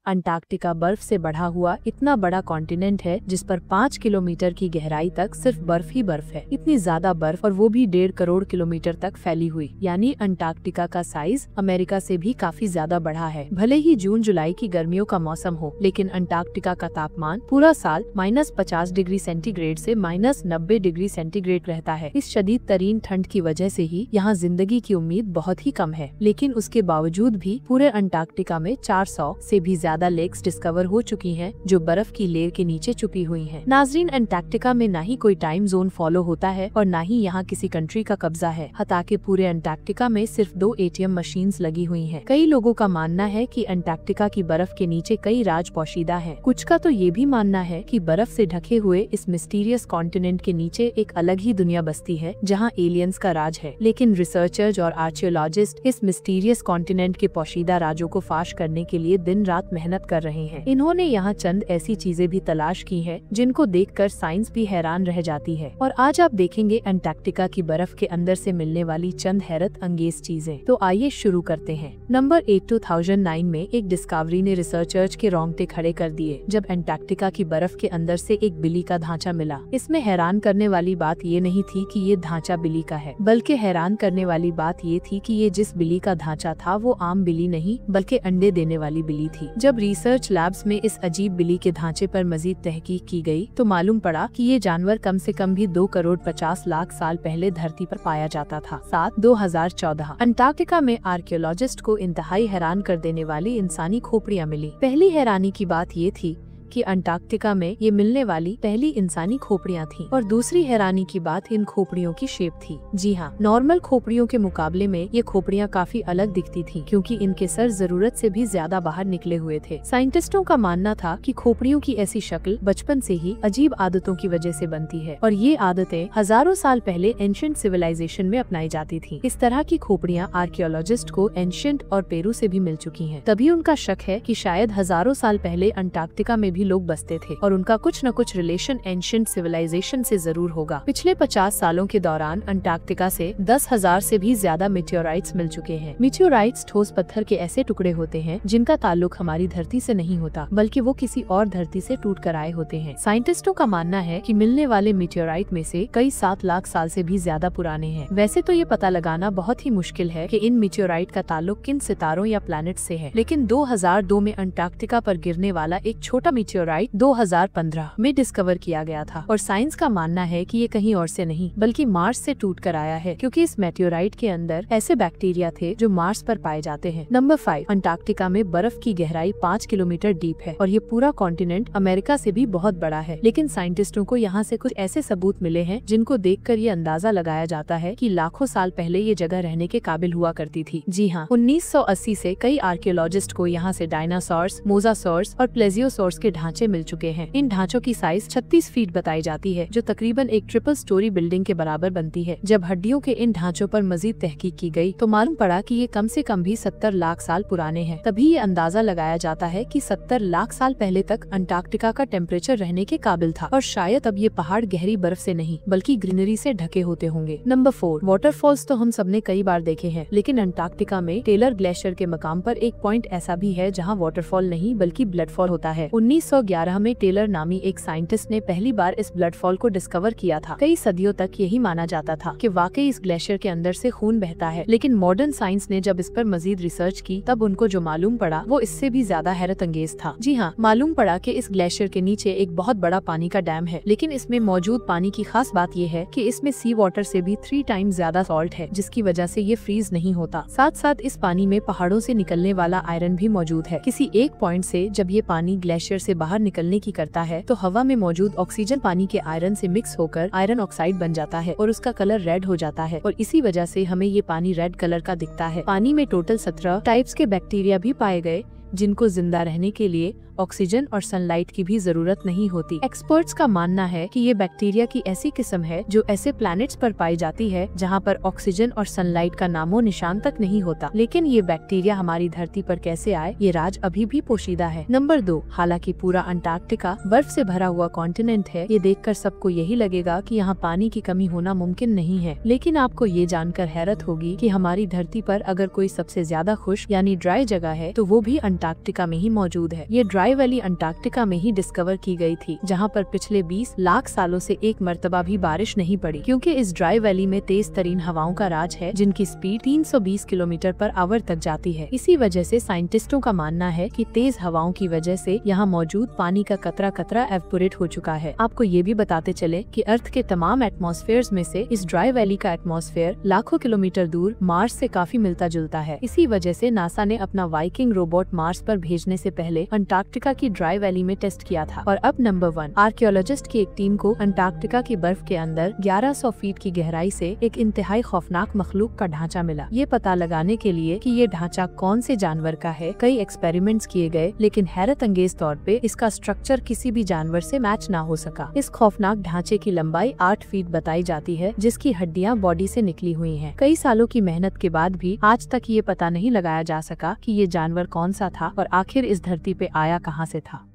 Antarctica बर्फ से बढ़ा हुआ इतना बड़ा कॉन्टिनेंट है जिस पर 5 किलोमीटर की गहराई तक सिर्फ बर्फ ही बर्फ है। इतनी ज्यादा बर्फ और वो भी 1.5 करोड़ किलोमीटर तक फैली हुई, यानी अंटार्कटिका का साइज अमेरिका से भी काफी ज्यादा बड़ा है। भले ही जून जुलाई की गर्मियों का मौसम हो, लेकिन अंटार्कटिका का तापमान पूरा साल -50 डिग्री सेंटीग्रेड से -90 डिग्री सेंटीग्रेड रहता है। इस शदीद तरीन ठंड की वजह से ही यहाँ जिंदगी की उम्मीद बहुत ही कम है, लेकिन उसके बावजूद भी पूरे अंटार्कटिका में 400 से भी ज्यादा लेक्स डिस्कवर हो चुकी हैं, जो बर्फ की लेयर के नीचे छुपी हुई हैं। नाजरीन, अंटार्कटिका में ना ही कोई टाइम जोन फॉलो होता है और ना ही यहाँ किसी कंट्री का कब्जा है। हालांकि पूरे अंटार्कटिका में सिर्फ 2 ATM मशीन्स लगी हुई हैं। कई लोगों का मानना है कि अंटार्कटिका की बर्फ के नीचे कई राज पोशीदा हैं। कुछ का तो ये भी मानना है कि बर्फ से ढके हुए इस मिस्टीरियस कॉन्टिनेंट के नीचे एक अलग ही दुनिया बसती है, जहाँ एलियंस का राज है। लेकिन रिसर्चर्स और आर्कियोलॉजिस्ट इस मिस्टीरियस कॉन्टिनेंट के पोशीदा राजों को फाश करने के लिए दिन रात मेहनत कर रहे हैं। इन्होंने यहाँ चंद ऐसी चीजें भी तलाश की है जिनको देखकर साइंस भी हैरान रह जाती है। और आज आप देखेंगे अंटार्कटिका की बर्फ के अंदर से मिलने वाली चंद हैरत अंगेज चीजें। तो आइए शुरू करते हैं। नंबर 8, 2009 में एक डिस्कवरी ने रिसर्चर्स के रोंगटे खड़े कर दिए जब अंटार्कटिका की बर्फ के अंदर से एक बिल्ली का ढांचा मिला। इसमें हैरान करने वाली बात ये नहीं थी कि ये ढांचा बिल्ली का है, बल्कि हैरान करने वाली बात ये थी कि ये जिस बिल्ली का ढांचा था वो आम बिल्ली नहीं बल्कि अंडे देने वाली बिल्ली थी। जब रिसर्च लैब्स में इस अजीब बिल्ली के ढांचे पर मजीद तहकीक की गई तो मालूम पड़ा कि ये जानवर कम से कम भी 2 करोड़ 50 लाख साल पहले धरती पर पाया जाता था। 2014 अंटार्कटिका में आर्कियोलॉजिस्ट को इंतहाई हैरान कर देने वाली इंसानी खोपड़ियां मिली। पहली हैरानी की बात ये थी कि अंटार्कटिका में ये मिलने वाली पहली इंसानी खोपड़ियां थीं। और दूसरी हैरानी की बात इन खोपड़ियों की शेप थी। जी हाँ, नॉर्मल खोपड़ियों के मुकाबले में ये खोपड़ियां काफी अलग दिखती थीं, क्योंकि इनके सर जरूरत से भी ज्यादा बाहर निकले हुए थे। साइंटिस्टों का मानना था कि खोपड़ियों की ऐसी शक्ल बचपन से ही अजीब आदतों की वजह से बनती है और ये आदतें हजारों साल पहले एंशिएंट सिविलाइजेशन में अपनाई जाती थी। इस तरह की खोपड़ियां आर्कियोलॉजिस्ट को एंशिएंट और पेरू से भी मिल चुकी हैं। तभी उनका शक है कि शायद हजारों साल पहले अंटार्कटिका में भी लोग बसते थे और उनका कुछ न कुछ रिलेशन एंशिएंट सिविलाइजेशन से जरूर होगा। पिछले 50 सालों के दौरान अंटार्कटिका से 10,000 से भी ज्यादा मीटियोराइट्स मिल चुके हैं। मीटियोराइट्स ठोस पत्थर के ऐसे टुकड़े होते हैं जिनका ताल्लुक हमारी धरती से नहीं होता, बल्कि वो किसी और धरती से टूट कर आए होते हैं। साइंटिस्टों का मानना है कि मिलने वाले मीटियोराइट में से कई 7 लाख साल से भी ज्यादा पुराने हैं। वैसे तो ये पता लगाना बहुत ही मुश्किल है कि इन मीटियोराइट का ताल्लुक किन सितारों या प्लैनेट से है, लेकिन 2002 में अंटार्कटिका पर गिरने वाला एक छोटा मीटियोराइट 2015 में डिस्कवर किया गया था और साइंस का मानना है कि ये कहीं और से नहीं बल्कि मार्स से टूट कर आया है, क्योंकि इस मेटियोराइट के अंदर ऐसे बैक्टीरिया थे जो मार्स पर पाए जाते हैं। नंबर 5, अंटार्कटिका में बर्फ की गहराई 5 किलोमीटर डीप है और ये पूरा कॉन्टिनेंट अमेरिका से भी बहुत बड़ा है। लेकिन साइंटिस्टों को यहाँ से कुछ ऐसे सबूत मिले हैं जिनको देखकर ये अंदाजा लगाया जाता है कि लाखों साल पहले ये जगह रहने के काबिल हुआ करती थी। जी हाँ, 1980 से कई आर्कियोलॉजिस्ट को यहाँ से डायनासोर्स, मोजासोर्स और प्लेजियोसोर्स के ढांचे मिल चुके हैं। इन ढांचों की साइज 36 फीट बताई जाती है, जो तकरीबन एक ट्रिपल स्टोरी बिल्डिंग के बराबर बनती है। जब हड्डियों के इन ढांचों पर मजीद तहकीक की गई तो मालूम पड़ा कि ये कम से कम भी 70 लाख साल पुराने हैं। तभी ये अंदाजा लगाया जाता है कि 70 लाख साल पहले तक अंटार्कटिका का टेम्परेचर रहने के काबिल था और शायद अब ये पहाड़ गहरी बर्फ से नहीं बल्कि ग्रीनरी से ढके होते होंगे। नंबर 4, वाटरफॉल्स तो हम सबने कई बार देखे हैं, लेकिन अंटार्कटिका में टेलर ग्लेशियर के मकाम पर एक पॉइंट ऐसा भी है जहाँ वाटरफॉल नहीं बल्कि ब्लडफॉल होता है। 1911 में टेलर नामी एक साइंटिस्ट ने पहली बार इस ब्लड फॉल को डिस्कवर किया था। कई सदियों तक यही माना जाता था कि वाकई इस ग्लेशियर के अंदर से खून बहता है, लेकिन मॉडर्न साइंस ने जब इस पर मजीद रिसर्च की तब उनको जो मालूम पड़ा वो इससे भी ज्यादा हैरत अंगेज था। जी हाँ, मालूम पड़ा कि इस ग्लेशियर के नीचे एक बहुत बड़ा पानी का डैम है, लेकिन इसमें मौजूद पानी की खास बात ये है कि इसमें सी वाटर से भी 3 टाइम्स ज्यादा सॉल्ट है, जिसकी वजह से ये फ्रीज नहीं होता। साथ साथ इस पानी में पहाड़ों से निकलने वाला आयरन भी मौजूद है। किसी एक पॉइंट से जब ये पानी ग्लेशियर से बाहर निकलने की करता है तो हवा में मौजूद ऑक्सीजन पानी के आयरन से मिक्स होकर आयरन ऑक्साइड बन जाता है और उसका कलर रेड हो जाता है और इसी वजह से हमें ये पानी रेड कलर का दिखता है। पानी में टोटल 17 टाइप्स के बैक्टीरिया भी पाए गए जिनको जिंदा रहने के लिए ऑक्सीजन और सनलाइट की भी जरूरत नहीं होती। एक्सपर्ट्स का मानना है कि ये बैक्टीरिया की ऐसी किस्म है जो ऐसे प्लैनेट्स पर पाई जाती है जहाँ पर ऑक्सीजन और सनलाइट का नामो निशान तक नहीं होता। लेकिन ये बैक्टीरिया हमारी धरती पर कैसे आए, ये राज अभी भी पोशीदा है। नंबर 2, हालांकि पूरा अंटार्कटिका बर्फ से भरा हुआ कॉन्टिनेंट है, ये देखकर सबको यही लगेगा कि यहाँ पानी की कमी होना मुमकिन नहीं है। लेकिन आपको ये जानकर हैरत होगी कि हमारी धरती पर अगर कोई सबसे ज्यादा खुश्क यानी ड्राई जगह है तो वो भी अंटार्कटिका अंटार्कटिका में ही मौजूद है। ये ड्राई वैली अंटार्कटिका में ही डिस्कवर की गई थी, जहाँ पर पिछले 20 लाख सालों से एक मर्तबा भी बारिश नहीं पड़ी, क्योंकि इस ड्राई वैली में तेज तरीन हवाओं का राज है, जिनकी स्पीड 320 किलोमीटर पर आवर तक जाती है। इसी वजह से साइंटिस्टों का मानना है कि तेज हवाओं की वजह से यहाँ मौजूद पानी का कतरा कतरा एवपोरेट हो चुका है। आपको ये भी बताते चले कि अर्थ के तमाम एटमॉस्फेयर्स में से इस ड्राई वैली का एटमॉस्फेयर लाखों किलोमीटर दूर मार्स से काफी मिलता जुलता है। इसी वजह से नासा ने अपना वाइकिंग रोबोट मार्स पर भेजने से पहले अंटार्कटिका की ड्राई वैली में टेस्ट किया था। और अब नंबर 1, आर्कियोलॉजिस्ट की एक टीम को अंटार्कटिका की बर्फ के अंदर 1100 फीट की गहराई से एक इंतहाई खौफनाक मखलूक का ढांचा मिला। ये पता लगाने के लिए कि ये ढांचा कौन से जानवर का है, कई एक्सपेरिमेंट्स किए गए, लेकिन हैरत अंगेज तौर पे इसका स्ट्रक्चर किसी भी जानवर से मैच ना हो सका। इस खौफनाक ढांचे की लंबाई 8 फीट बताई जाती है, जिसकी हड्डियां बॉडी से निकली हुई हैं। कई सालों की मेहनत के बाद भी आज तक ये पता नहीं लगाया जा सका कि ये जानवर कौन सा था और आखिर इस धरती पे आया कहां से था।